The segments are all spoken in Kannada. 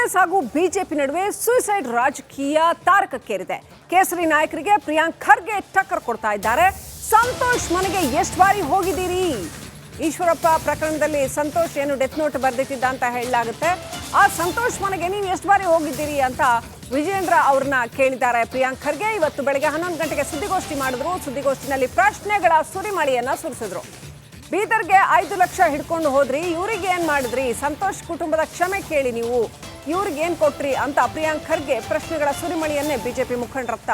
ಕಾಂಗ್ರೆಸ್ ಹಾಗೂ ಬಿಜೆಪಿ ನಡುವೆ ಸುಯಿಸೈಡ್ ರಾಜಕೀಯ ತಾರಕಕ್ಕೇರಿದೆ. ಕೇಸರಿ ನಾಯಕರಿಗೆ ಪ್ರಿಯಾಂಕ್ ಖರ್ಗೆ ಟಕ್ಕರ್ ಕೊಡ್ತಾ ಇದ್ದಾರೆ. ಸಂತೋಷ್ ಮನೆಗೆ ಎಷ್ಟು ಬಾರಿ ಹೋಗಿದ್ದೀರಿ? ಈಶ್ವರಪ್ಪ ಪ್ರಕರಣದಲ್ಲಿ ಸಂತೋಷ್ ಏನು ಡೆತ್ ನೋಟ್ ಬರೆದಿಟ್ಟಿದ್ದ ಅಂತ ಹೇಳಲಾಗುತ್ತೆ. ಆ ಸಂತೋಷ್ ಮನೆಗೆ ನೀವು ಎಷ್ಟು ಬಾರಿ ಹೋಗಿದ್ದೀರಿ ಅಂತ ವಿಜೇಂದ್ರ ಅವ್ರನ್ನ ಕೇಳಿದ್ದಾರೆ ಪ್ರಿಯಾಂಕ್ ಖರ್ಗೆ. ಇವತ್ತು ಬೆಳಗ್ಗೆ 11 ಗಂಟೆಗೆ ಸುದ್ದಿಗೋಷ್ಠಿ ಮಾಡಿದ್ರು. ಸುದ್ದಿಗೋಷ್ಠಿನಲ್ಲಿ ಪ್ರಶ್ನೆಗಳ ಸುರಿಮಳೆಯನ್ನ ಸುರಿಸಿದ್ರು. ಬೀದರ್ಗೆ 5 ಲಕ್ಷ ಹಿಡ್ಕೊಂಡು ಹೋದ್ರಿ, ಇವ್ರಿಗೆ ಏನ್ ಮಾಡಿದ್ರಿ? ಸಂತೋಷ್ ಕುಟುಂಬದ ಕ್ಷಮೆ ಕೇಳಿ, ನೀವು ಇವ್ರಿಗೆ ಏನ್ ಕೊಟ್ರಿ ಅಂತ ಪ್ರಿಯಾಂಕ್ ಖರ್ಗೆ ಪ್ರಶ್ನೆಗಳ ಸುರಿಮಳೆಯನ್ನೇ ಬಿಜೆಪಿ ಮುಖಂಡರತ್ತ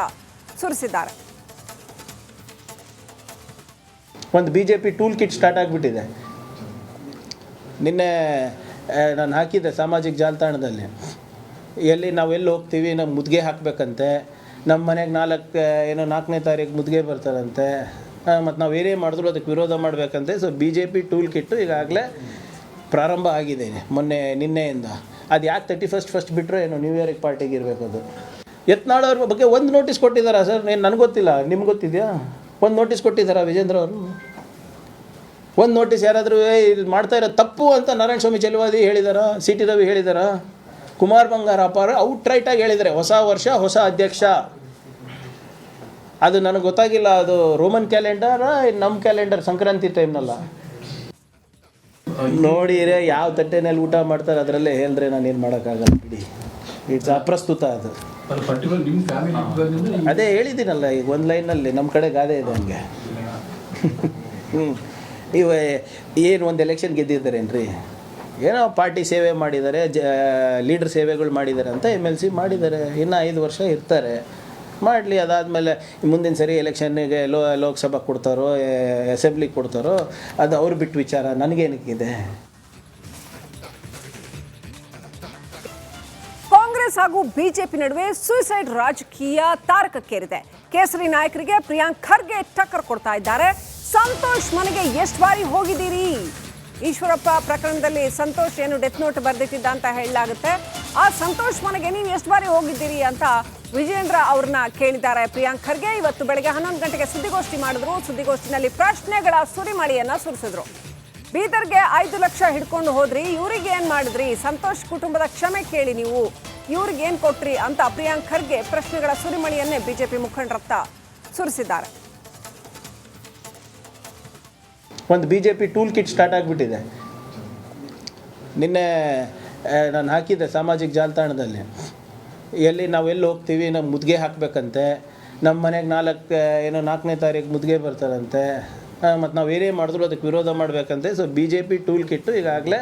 ಸುರಿಸಿದ್ದಾರೆ. ಒಂದು ಬಿಜೆಪಿ ಟೂಲ್ ಕಿಟ್ ಸ್ಟಾರ್ಟ್ ಆಗಿಬಿಟ್ಟಿದೆ. ನಿನ್ನೆ ನಾನು ಹಾಕಿದ್ದೆ ಸಾಮಾಜಿಕ ಜಾಲತಾಣದಲ್ಲಿ, ನಾವೆಲ್ಲಿ ಹೋಗ್ತೀವಿ ನಮ್ಗೆ ಮುದ್ಗೆ ಹಾಕಬೇಕಂತೆ, ನಮ್ಮ ಮನೆಗೆ 4ನೇ ತಾರೀಕು ಮುದ್ಗೆ ಬರ್ತಾರಂತೆ, ಮತ್ತು ನಾವು ಏನೇ ಮಾಡಿದ್ರು ಅದಕ್ಕೆ ವಿರೋಧ ಮಾಡಬೇಕಂತೆ. ಸೊ ಬಿಜೆಪಿ ಟೂಲ್ ಕಿಟ್ಟು ಈಗಾಗಲೇ ಪ್ರಾರಂಭ ಆಗಿದೆ ನಿನ್ನೆಯಿಂದ. ಅದು ಯಾಕೆ 31st ಫಸ್ಟ್ ಬಿಟ್ಟರೆ ಏನೋ ನ್ಯೂ ಇಯರಿಗೆ ಪಾರ್ಟಿಗೆ ಇರಬೇಕು. ಅದು ಯತ್ನಾಳ್ ಅವ್ರ ಬಗ್ಗೆ ಒಂದು ನೋಟಿಸ್ ಕೊಟ್ಟಿದ್ದಾರಾ ಸರ್? ನನಗೆ ಗೊತ್ತಿಲ್ಲ, ನಿಮ್ಗೆ ಗೊತ್ತಿದೆಯಾ? ಒಂದು ನೋಟಿಸ್ ಕೊಟ್ಟಿದ್ದಾರಾ ವಿಜೇಂದ್ರ ಅವರು? ಒಂದು ನೋಟಿಸ್ ಯಾರಾದರೂ ಇದು ಮಾಡ್ತಾ ಇರೋ ತಪ್ಪು ಅಂತ ನಾರಾಯಣ ಸ್ವಾಮಿ ಚೆಲುವಾದಿ ಹೇಳಿದಾರಾ? ಸಿ ಟಿ ರವಿ ಹೇಳಿದಾರಾ? ಕುಮಾರ್ ಬಂಗಾರಪ್ಪ ಅವರು ಔಟ್ರೈಟಾಗಿ ಹೇಳಿದ್ದಾರೆ, ಹೊಸ ವರ್ಷ ಹೊಸ ಅಧ್ಯಕ್ಷ. ಅದು ನನಗೆ ಗೊತ್ತಾಗಿಲ್ಲ, ಅದು ರೋಮನ್ ಕ್ಯಾಲೆಂಡರ ನಮ್ಮ ಕ್ಯಾಲೆಂಡರ್ ಸಂಕ್ರಾಂತಿ ಟೈಮ್ನಲ್ಲ. ನೋಡಿರೆ ಯಾವ ತಟ್ಟೆನಲ್ಲಿ ಊಟ ಮಾಡ್ತಾರೆ ಅದರಲ್ಲೇ ಹೇಳಿದ್ರೆ ನಾನು ಏನು ಮಾಡೋಕ್ಕಾಗಲ್ಲ ಬಿಡಿ. ಇಟ್ಸ್ ಅಪ್ರಸ್ತುತ. ಅದು ಅದೇ ಹೇಳಿದ್ದೀನಲ್ಲ ಈಗ ಒಂದು ಲೈನಲ್ಲಿ, ನಮ್ಮ ಕಡೆ ಗಾದೆ ಇದೆ ಹಂಗೆ. ಏನು ಒಂದು ಎಲೆಕ್ಷನ್ ಗೆದ್ದಿದ್ದಾರೇನ್ರಿ? ಏನೋ ಪಾರ್ಟಿ ಸೇವೆ ಮಾಡಿದ್ದಾರೆ, ಲೀಡರ್ ಸೇವೆಗಳು ಮಾಡಿದ್ದಾರೆ ಅಂತ MLC ಮಾಡಿದ್ದಾರೆ. ಇನ್ನು 5 ವರ್ಷ ಇರ್ತಾರೆ, ಮಾಡಲಿ. ಅದಾದಮೇಲೆ ಮುಂದಿನ ಸರಿ ಎಲೆಕ್ಷನ್ನಿಗೆ ಲೋಕಸಭಾ ಕೊಡ್ತಾರೋ ಅಸೆಂಬ್ಲಿಗೆ ಕೊಡ್ತಾರೋ ಅದು ಅವ್ರು ಬಿಟ್ಟು ವಿಚಾರ, ನನಗೇನಕ್ಕಿದೆ. ಕಾಂಗ್ರೆಸ್ ಹಾಗೂ ಬಿಜೆಪಿ ನಡುವೆ ಸುಯಿಸೈಡ್ ರಾಜಕೀಯ ತಾರಕಕ್ಕೇರಿದೆ. ಕೇಸರಿ ನಾಯಕರಿಗೆ ಪ್ರಿಯಾಂಕ್ ಖರ್ಗೆ ಟಕ್ಕರ್ ಕೊಡ್ತಾ ಇದ್ದಾರೆ. ಸಂತೋಷ್ ಮನೆಗೆ ಎಷ್ಟು ಬಾರಿ ಹೋಗಿದ್ದೀರಿ? ಈಶ್ವರಪ್ಪ ಪ್ರಕರಣದಲ್ಲಿ ಸಂತೋಷ್ ಏನು ಡೆತ್ ನೋಟ್ ಬರೆದಿಟ್ಟಿದ್ದ ಅಂತ ಹೇಳಲಾಗುತ್ತೆ. ಆ ಸಂತೋಷ್ ಮನೆಗೆ ನೀವು ಎಷ್ಟು ಬಾರಿ ಹೋಗಿದ್ದೀರಿ ಅಂತ ವಿಜೇಂದ್ರ ಅವ್ರನ್ನ ಕೇಳಿದ್ದಾರೆ ಪ್ರಿಯಾಂಕ್ ಖರ್ಗೆ. ಇವತ್ತು ಬೆಳಗ್ಗೆ 11 ಗಂಟೆಗೆ ಸುದ್ದಿಗೋಷ್ಠಿ ಮಾಡಿದ್ರು. ಸುದ್ದಿಗೋಷ್ಠಿನಲ್ಲಿ ಪ್ರಶ್ನೆಗಳ ಸುರಿಮಳೆಯನ್ನ ಸುರಿಸಿದ್ರು. ಬೀದರ್ಗೆ 5 ಲಕ್ಷ ಹಿಡ್ಕೊಂಡು ಹೋದ್ರಿ, ಇವ್ರಿಗೆ ಏನ್ ಮಾಡಿದ್ರಿ? ಸಂತೋಷ್ ಕುಟುಂಬದ ಕ್ಷಮೆ ಕೇಳಿ, ನೀವು ಇವ್ರಿಗೆ ಏನ್ ಕೊಟ್ರಿ ಅಂತ ಪ್ರಿಯಾಂಕ್ ಖರ್ಗೆ ಪ್ರಶ್ನೆಗಳ ಸುರಿಮಳೆಯನ್ನೇ ಬಿಜೆಪಿ ಮುಖಂಡರತ್ತ ಸುರಿಸಿದ್ದಾರೆ. ಒಂದು ಬಿಜೆಪಿ ಟೂಲ್ ಕಿಟ್ ಸ್ಟಾರ್ಟ್ ಆಗಿಬಿಟ್ಟಿದೆ. ನಿನ್ನೆ ನಾನು ಹಾಕಿದ್ದೆ ಸಾಮಾಜಿಕ ಜಾಲತಾಣದಲ್ಲಿ, ನಾವೆಲ್ಲಿ ಹೋಗ್ತೀವಿ ನಮ್ಗೆ ಮುದ್ಗೆ ಹಾಕಬೇಕಂತೆ, ನಮ್ಮ ಮನೆಗೆ 4ನೇ ತಾರೀಕು ಮುದ್ಗೆ ಬರ್ತಾರಂತೆ, ಮತ್ತು ನಾವು ಏನೇ ಮಾಡಿದ್ರು ಅದಕ್ಕೆ ವಿರೋಧ ಮಾಡಬೇಕಂತೆ. ಸೊ ಬಿಜೆಪಿ ಟೂಲ್ ಕಿಟ್ಟು ಈಗಾಗಲೇ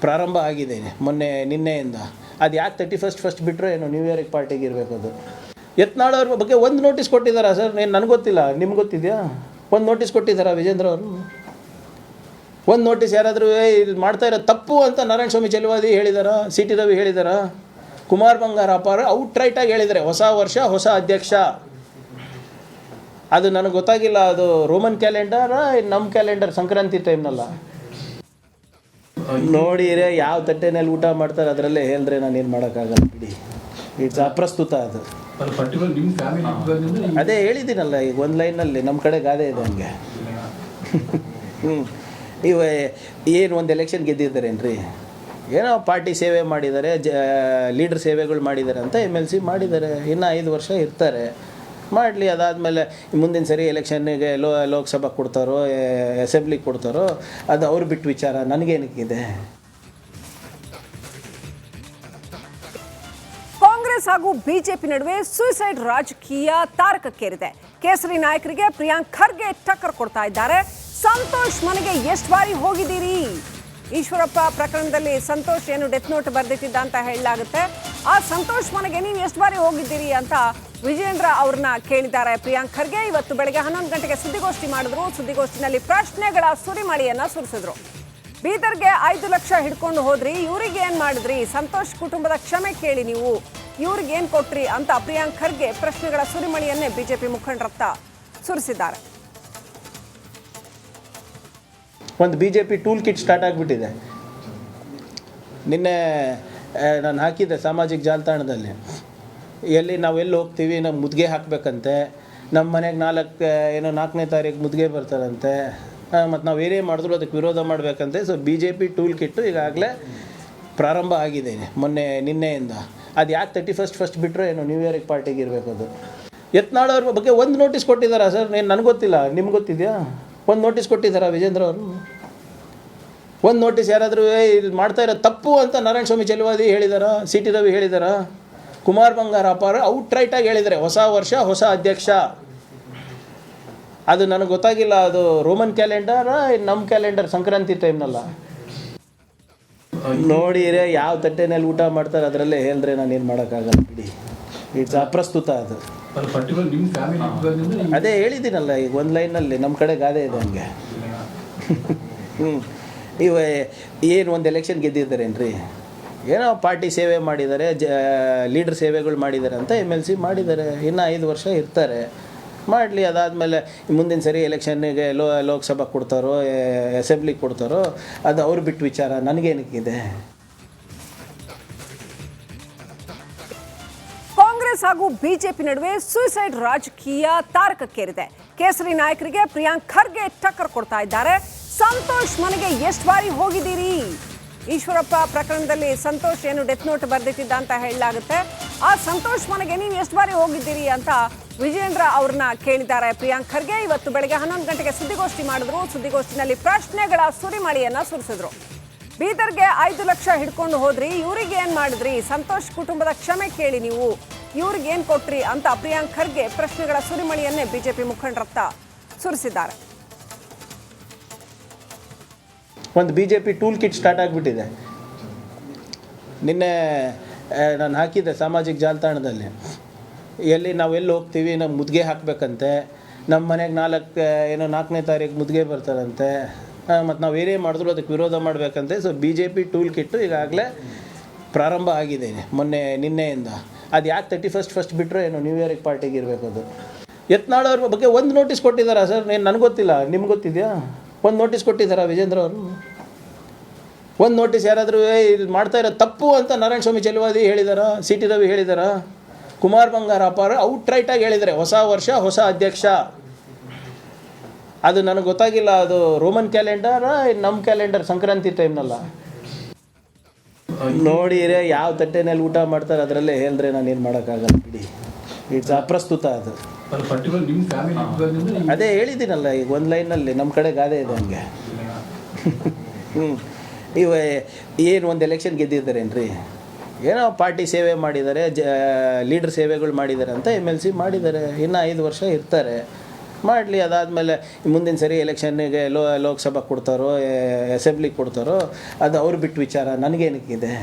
ಪ್ರಾರಂಭ ಆಗಿದೆ ನಿನ್ನೆಯಿಂದ. ಅದು ಯಾಕೆ 31st ಫಸ್ಟ್ ಬಿಟ್ಟರೆ ಏನೋ ನ್ಯೂ ಇಯರಿಗೆ ಪಾರ್ಟಿಗೆ ಇರಬೇಕು. ಅದು ಯತ್ನಾಳ್ ಅವ್ರ ಬಗ್ಗೆ ಒಂದು ನೋಟಿಸ್ ಕೊಟ್ಟಿದ್ದಾರಾ ಸರ್? ನನಗೆ ಗೊತ್ತಿಲ್ಲ, ನಿಮ್ಗೆ ಗೊತ್ತಿದೆಯಾ? ಒಂದು ನೋಟಿಸ್ ಕೊಟ್ಟಿದ್ದಾರಾ ವಿಜೇಂದ್ರ ಅವರು? ಒಂದು ನೋಟಿಸ್ ಯಾರಾದರೂ ಇದು ಮಾಡ್ತಾ ಇರೋ ತಪ್ಪು ಅಂತ ನಾರಾಯಣ ಸ್ವಾಮಿ ಚೆಲುವಾದಿ ಹೇಳಿದಾರಾ? ಸಿ ಟಿ ರವಿ ಹೇಳಿದಾರಾ? ಕುಮಾರ್ ಬಂಗಾರಪ್ಪ ಅವರು ಔಟ್ರೈಟಾಗಿ ಹೇಳಿದ್ದಾರೆ, ಹೊಸ ವರ್ಷ ಹೊಸ ಅಧ್ಯಕ್ಷ. ಅದು ನನಗೆ ಗೊತ್ತಾಗಿಲ್ಲ, ಅದು ರೋಮನ್ ಕ್ಯಾಲೆಂಡರ ನಮ್ಮ ಕ್ಯಾಲೆಂಡರ್ ಸಂಕ್ರಾಂತಿ ಟೈಮ್ನಲ್ಲ. ನೋಡಿರೆ ಯಾವ ತಟ್ಟೆನಲ್ಲಿ ಊಟ ಮಾಡ್ತಾರೆ ಅದರಲ್ಲೇ ಹೇಳಿದ್ರೆ ನಾನು ಏನು ಮಾಡೋಕ್ಕಾಗಲ್ಲ ಬಿಡಿ. ಇಟ್ಸ್ ಅಪ್ರಸ್ತುತ. ಅದು ಅದೇ ಹೇಳಿದ್ದೀನಲ್ಲ ಈಗ ಒಂದು ಲೈನಲ್ಲಿ, ನಮ್ಮ ಕಡೆ ಗಾದೆ ಇದೆ ಹಂಗೆ. ಏನು ಒಂದು ಎಲೆಕ್ಷನ್ ಗೆದ್ದಿದ್ದಾರೇನ್ರಿ? ಏನೋ ಪಾರ್ಟಿ ಸೇವೆ ಮಾಡಿದ್ದಾರೆ, ಲೀಡರ್ ಸೇವೆಗಳು ಮಾಡಿದ್ದಾರೆ ಅಂತ MLC ಮಾಡಿದ್ದಾರೆ. ಇನ್ನು 5 ವರ್ಷ ಇರ್ತಾರೆ, ಮಾಡಲಿ. ಅದಾದಮೇಲೆ ಮುಂದಿನ ಸರಿ ಎಲೆಕ್ಷನ್ನಿಗೆ ಲೋಕಸಭಾ ಕೊಡ್ತಾರೋ ಅಸೆಂಬ್ಲಿಗೆ ಕೊಡ್ತಾರೋ ಅದು ಅವ್ರು ಬಿಟ್ಟು ವಿಚಾರ, ನನಗೇನಕ್ಕಿದೆ. ಕಾಂಗ್ರೆಸ್ ಹಾಗೂ ಬಿಜೆಪಿ ನಡುವೆ ಸುಯಿಸೈಡ್ ರಾಜಕೀಯ ತಾರಕಕ್ಕೇರಿದೆ. ಕೇಸರಿ ನಾಯಕರಿಗೆ ಪ್ರಿಯಾಂಕ್ ಖರ್ಗೆ ಟಕ್ಕರ್ ಕೊಡ್ತಾ ಇದ್ದಾರೆ. ಸಂತೋಷ್ ಮನೆಗೆ ಎಷ್ಟು ಬಾರಿ ಹೋಗಿದ್ದೀರಿ? ಈಶ್ವರಪ್ಪ ಪ್ರಕರಣದಲ್ಲಿ ಸಂತೋಷ್ ಏನು ಡೆತ್ ನೋಟ್ ಬರೆದಿಟ್ಟಿದ್ದ ಅಂತ ಹೇಳಲಾಗುತ್ತೆ. ಆ ಸಂತೋಷ್ ಮನೆಗೆ ನೀವು ಎಷ್ಟು ಬಾರಿ ಹೋಗಿದ್ದೀರಿ ಅಂತ ವಿಜೇಂದ್ರ ಅವ್ರನ್ನ ಕೇಳಿದ್ದಾರೆ ಪ್ರಿಯಾಂಕ್ ಖರ್ಗೆ. ಇವತ್ತು ಬೆಳಗ್ಗೆ 11 ಗಂಟೆಗೆ ಸುದ್ದಿಗೋಷ್ಠಿ ಮಾಡಿದ್ರು. ಸುದ್ದಿಗೋಷ್ಠಿನಲ್ಲಿ ಪ್ರಶ್ನೆಗಳ ಸುರಿಮಳೆಯನ್ನ ಸುರಿಸಿದ್ರು. ಬೀದರ್ಗೆ 5 ಲಕ್ಷ ಹಿಡ್ಕೊಂಡು ಹೋದ್ರಿ, ಇವ್ರಿಗೆ ಏನ್ ಮಾಡಿದ್ರಿ? ಸಂತೋಷ್ ಕುಟುಂಬದ ಕ್ಷಮೆ ಕೇಳಿ, ನೀವು ಇವ್ರಿಗೆ ಏನ್ ಕೊಟ್ರಿ ಅಂತ ಪ್ರಿಯಾಂಕ್ ಖರ್ಗೆ ಪ್ರಶ್ನೆಗಳ ಸುರಿಮಳೆಯನ್ನೇ ಬಿಜೆಪಿ ಮುಖಂಡರತ್ತ ಸುರಿಸಿದ್ದಾರೆ. ಒಂದು ಬಿಜೆಪಿ ಟೂಲ್ ಕಿಟ್ ಸ್ಟಾರ್ಟ್ ಆಗಿಬಿಟ್ಟಿದೆ. ನಿನ್ನೆ ನಾನು ಹಾಕಿದ್ದೆ ಸಾಮಾಜಿಕ ಜಾಲತಾಣದಲ್ಲಿ, ನಾವೆಲ್ಲಿ ಹೋಗ್ತೀವಿ ನಮ್ಗೆ ಮುದ್ಗೆ ಹಾಕಬೇಕಂತೆ, ನಮ್ಮ ಮನೆಗೆ 4ನೇ ತಾರೀಕು ಮುದ್ಗೆ ಬರ್ತಾರಂತೆ, ಮತ್ತು ನಾವು ಏನೇ ಮಾಡಿದ್ರು ಅದಕ್ಕೆ ವಿರೋಧ ಮಾಡಬೇಕಂತೆ. ಸೊ ಬಿಜೆಪಿ ಟೂಲ್ ಕಿಟ್ಟು ಈಗಾಗಲೇ ಪ್ರಾರಂಭ ಆಗಿದೆ ಮೊನ್ನೆ ನಿನ್ನೆಯಿಂದ. ಅದು ಯಾಕೆ 31st ಫಸ್ಟ್ ಬಿಟ್ಟರು ಏನೋ ನ್ಯೂ ಇಯರಿಗೆ ಪಾರ್ಟಿಗೆ ಇರಬೇಕು. ಅದು ಯತ್ನಾಳ್ ಅವ್ರ ಬಗ್ಗೆ ಒಂದು ನೋಟಿಸ್ ಕೊಟ್ಟಿದ್ದಾರಾ ಸರ್? ನನಗೆ ಗೊತ್ತಿಲ್ಲ, ನಿಮ್ಗೆ ಗೊತ್ತಿದೆಯಾ? ಒಂದು ನೋಟಿಸ್ ಕೊಟ್ಟಿದ್ದಾರಾ ವಿಜೇಂದ್ರ ಅವರು? ಒಂದು ನೋಟಿಸ್ ಯಾರಾದರೂ ಇದು ಮಾಡ್ತಾ ಇರೋ ತಪ್ಪು ಅಂತ ನಾರಾಯಣ ಸ್ವಾಮಿ ಚೆಲುವಾದಿ ಹೇಳಿದಾರಾ? ಸಿ ಟಿ ರವಿ ಹೇಳಿದಾರಾ? ಕುಮಾರ್ ಬಂಗಾರಪ್ಪ ಅವರು ಔಟ್ರೈಟಾಗಿ ಹೇಳಿದ್ದಾರೆ, ಹೊಸ ವರ್ಷ ಹೊಸ ಅಧ್ಯಕ್ಷ. ಅದು ನನಗೆ ಗೊತ್ತಾಗಿಲ್ಲ, ಅದು ರೋಮನ್ ಕ್ಯಾಲೆಂಡರ ನಮ್ಮ ಕ್ಯಾಲೆಂಡರ್ ಸಂಕ್ರಾಂತಿ ಟೈಮ್ನಲ್ಲ. ನೋಡಿರೆ ಯಾವ ತಟ್ಟೆನಲ್ಲಿ ಊಟ ಮಾಡ್ತಾರೆ ಅದರಲ್ಲೇ ಹೇಳಿದ್ರೆ ನಾನು ಏನು ಮಾಡೋಕ್ಕಾಗಲ್ಲ ಬಿಡಿ. ಇಟ್ಸ್ ಅಪ್ರಸ್ತುತ. ಅದು ಅದೇ ಹೇಳಿದ್ದೀನಲ್ಲ ಈಗ ಒಂದು ಲೈನಲ್ಲಿ, ನಮ್ಮ ಕಡೆ ಗಾದೆ ಇದೆ ಹಂಗೆ. ಇವ ಏನು ಒಂದು ಎಲೆಕ್ಷನ್ ಗೆದ್ದಿದ್ದಾರೇನ್ರಿ? ಏನೋ ಪಾರ್ಟಿ ಸೇವೆ ಮಾಡಿದ್ದಾರೆ, ಲೀಡರ್ ಸೇವೆಗಳು ಮಾಡಿದ್ದಾರೆ ಅಂತ MLC ಮಾಡಿದ್ದಾರೆ. ಇನ್ನು 5 ವರ್ಷ ಇರ್ತಾರೆ, ಮಾಡಲಿ. ಅದಾದಮೇಲೆ ಮುಂದಿನ ಸರಿ ಎಲೆಕ್ಷನ್ನಿಗೆ ಲೋಕಸಭಾ ಕೊಡ್ತಾರೋ ಅಸೆಂಬ್ಲಿಗೆ ಕೊಡ್ತಾರೋ ಅದು ಅವ್ರು ಬಿಟ್ಟು ವಿಚಾರ, ನನಗೇನಕ್ಕಿದೆ. ಕಾಂಗ್ರೆಸ್ ಹಾಗೂ ಬಿಜೆಪಿ ನಡುವೆ ಸೂಸೈಡ್ ರಾಜಕೀಯ ತಾರಕಕ್ಕೇರಿದೆ. ಕೇಸರಿ ನಾಯಕರಿಗೆ ಪ್ರಿಯಾಂಕ್ ಖರ್ಗೆ ಟಕ್ಕರ್ ಕೊಡ್ತಾ ಇದ್ದಾರೆ. ಸಂತೋಷ್ ಮನೆಗೆ ಎಷ್ಟು ಬಾರಿ ಹೋಗಿದ್ದೀರಿ? ಈಶ್ವರಪ್ಪ ಪ್ರಕರಣದಲ್ಲಿ ಸಂತೋಷ್ ಏನು ಡೆತ್ ನೋಟ್ ಬರೆದಿಟ್ಟಿದ್ದ ಅಂತ ಹೇಳಲಾಗುತ್ತೆ. ಆ ಸಂತೋಷ್ ಮನೆಗೆ ನೀವು ಎಷ್ಟು ಬಾರಿ ಹೋಗಿದ್ದೀರಿ ಅಂತ ವಿಜೇಂದ್ರ ಅವ್ರನ್ನ ಕೇಳಿದ್ದಾರೆ ಪ್ರಿಯಾಂಕ್ ಖರ್ಗೆ. ಇವತ್ತು ಬೆಳಗ್ಗೆ 11 ಗಂಟೆಗೆ ಸುದ್ದಿಗೋಷ್ಠಿ ಮಾಡಿದ್ರು. ಸುದ್ದಿಗೋಷ್ಠಿನಲ್ಲಿ ಪ್ರಶ್ನೆಗಳ ಸುರಿಮಳೆಯನ್ನ ಸುರಿಸಿದ್ರು. ಬೀದರ್ಗೆ 5 ಲಕ್ಷ ಹಿಡ್ಕೊಂಡು ಹೋದ್ರಿ, ಇವ್ರಿಗೆ ಏನ್ ಮಾಡಿದ್ರಿ? ಸಂತೋಷ್ ಕುಟುಂಬದ ಕ್ಷಮೆ ಕೇಳಿ ನೀವು, ಇವ್ರಿಗೆ ಏನ್ ಕೊಟ್ರಿ ಅಂತ ಪ್ರಿಯಾಂಕ್ ಖರ್ಗೆ ಪ್ರಶ್ನೆಗಳ ಸುರಿಮಳೆಯನ್ನೇ ಬಿಜೆಪಿ ಮುಖಂಡರತ್ತ ಸುರಿಸಿದ್ದಾರೆ. ಒಂದು BJP ಟೂಲ್ ಕಿಟ್ ಸ್ಟಾರ್ಟ್ ಆಗಿಬಿಟ್ಟಿದೆ. ನಿನ್ನೆ ನಾನು ಹಾಕಿದ್ದೆ ಸಾಮಾಜಿಕ ಜಾಲತಾಣದಲ್ಲಿ, ನಾವೆಲ್ಲಿ ಹೋಗ್ತೀವಿ ನಮ್ಮ ಮುದ್ಗೆ ಹಾಕಬೇಕಂತೆ, ನಮ್ಮ ಮನೆಗೆ 4ನೇ ತಾರೀಕು ಮುದ್ಗೆ ಬರ್ತಾರಂತೆ, ಮತ್ತು ನಾವು ಏನೇ ಮಾಡಿದ್ರು ಅದಕ್ಕೆ ವಿರೋಧ ಮಾಡಬೇಕಂತೆ. ಸೊ BJP ಟೂಲ್ ಕಿಟ್ಟು ಈಗಾಗಲೇ ಪ್ರಾರಂಭ ಆಗಿದೆ ಮೊನ್ನೆ ನಿನ್ನೆಯಿಂದ. ಅದು ಯಾಕೆ 31st ಫಸ್ಟ್ ಬಿಟ್ಟರು ಏನೋ ನ್ಯೂ ಇಯರಿಗೆ ಪಾರ್ಟಿಗೆ ಇರಬೇಕು. ಅದು ಯತ್ನಾಳ್ ಅವ್ರ ಬಗ್ಗೆ ಒಂದು ನೋಟಿಸ್ ಕೊಟ್ಟಿದ್ದಾರಾ ಸರ್? ನನಗೆ ಗೊತ್ತಿಲ್ಲ, ನಿಮ್ಗೆ ಗೊತ್ತಿದೆಯಾ? ಒಂದು ನೋಟಿಸ್ ಕೊಟ್ಟಿದ್ದಾರಾ ವಿಜೇಂದ್ರ ಅವರು? ಒಂದು ನೋಟಿಸ್ ಯಾರಾದರೂ ಇದು ಮಾಡ್ತಾ ಇರೋ ತಪ್ಪು ಅಂತ ನಾರಾಯಣ ಸ್ವಾಮಿ ಚೆಲುವಾದಿ ಹೇಳಿದಾರಾ? ಸಿ ಟಿ ರವಿ ಹೇಳಿದಾರಾ? ಕುಮಾರ್ ಬಂಗಾರಪ್ಪ ಅವರು ಔಟ್ರೈಟಾಗಿ ಹೇಳಿದ್ದಾರೆ, ಹೊಸ ವರ್ಷ ಹೊಸ ಅಧ್ಯಕ್ಷ. ಅದು ನನಗೆ ಗೊತ್ತಾಗಿಲ್ಲ, ಅದು ರೋಮನ್ ಕ್ಯಾಲೆಂಡರ ನಮ್ಮ ಕ್ಯಾಲೆಂಡರ್ ಸಂಕ್ರಾಂತಿ ಟೈಮ್ನಲ್ಲ. ನೋಡಿರೆ ಯಾವ ತಟ್ಟೆನಲ್ಲಿ ಊಟ ಮಾಡ್ತಾರೆ ಅದರಲ್ಲೇ ಹೇಳಿದ್ರೆ ನಾನು ಏನು ಮಾಡೋಕ್ಕಾಗಲ್ಲ ಬಿಡಿ. ಇಟ್ಸ್ ಅಪ್ರಸ್ತುತ. ಅದು ಅದೇ ಹೇಳಿದ್ದೀನಲ್ಲ ಈಗ ಒಂದು ಲೈನಲ್ಲಿ, ನಮ್ಮ ಕಡೆ ಗಾದೆ ಇದೆ ಹಂಗೆ. ಇವ ಏನು ಒಂದು ಎಲೆಕ್ಷನ್ ಗೆದ್ದಿದ್ದಾರೇನ್ರಿ? ಏನೋ ಪಾರ್ಟಿ ಸೇವೆ ಮಾಡಿದ್ದಾರೆ, ಲೀಡರ್ ಸೇವೆಗಳು ಮಾಡಿದ್ದಾರೆ ಅಂತ MLC ಮಾಡಿದ್ದಾರೆ. ಇನ್ನು 5 ವರ್ಷ ಇರ್ತಾರೆ, ಮಾಡಲಿ. ಅದಾದಮೇಲೆ ಮುಂದಿನ ಸರಿ ಎಲೆಕ್ಷನ್ನಿಗೆ ಲೋಕಸಭಾ ಕೊಡ್ತಾರೋ ಅಸೆಂಬ್ಲಿಗೆ ಕೊಡ್ತಾರೋ ಅದು ಅವ್ರು ಬಿಟ್ಟು ವಿಚಾರ, ನನಗೇನಕ್ಕಿದೆ.